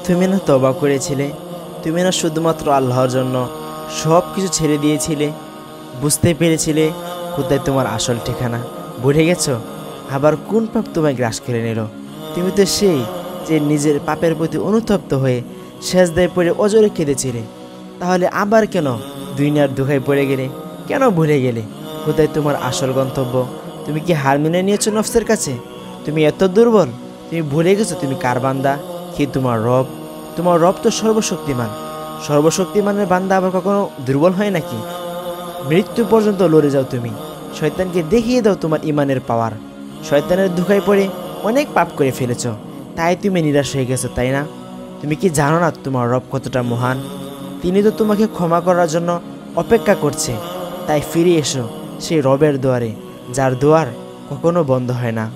তুমি না তওবা করেছিলে, তুমি না শুধুমাত্র আল্লাহর জন্য সব কিছু ছেড়ে দিয়েছিলে, বুঝতে পেরেছিলে কোথায় তোমার আসল ঠিকানা, ভুলে গেছো? আবার কোন পাপ তোমায় গ্রাস করে নিল? তুমি তো সেই যে নিজের পাপের প্রতি অনুতপ্ত হয়ে সেজদায় পড়ে অজরে কেঁদেছিলে। তাহলে আবার কেন দুনিয়ার দুঃখায় পড়ে গেলে? কেন ভুলে গেলে কোথায় তোমার আসল গন্তব্য? তুমি কি হার মেনে নিয়েছো নফসের কাছে? তুমি এত দুর্বল, তুমি ভুলে গেছো তুমি কার বান্দা, কি তোমার রব? তোমার রব তো সর্বশক্তিমান। সর্বশক্তিমানের বান্দা আবার কখনো দুর্বল হয় নাকি? মৃত্যু পর্যন্ত লড়ে যাও তুমি, শয়তানকে দেখিয়ে দাও তোমার ইমানের পাওয়ার। শয়তানের ধোঁকায় পড়ে অনেক পাপ করে ফেলেছ, তাই তুমি নিরাশ হয়ে গেছো, তাই না? তুমি কি জানো না তোমার রব কতটা মহান? তিনি তো তোমাকে ক্ষমা করার জন্য অপেক্ষা করছে। তাই ফিরে এসো সেই রবের দুয়ারে, যার দুয়ার কখনো বন্ধ হয় না।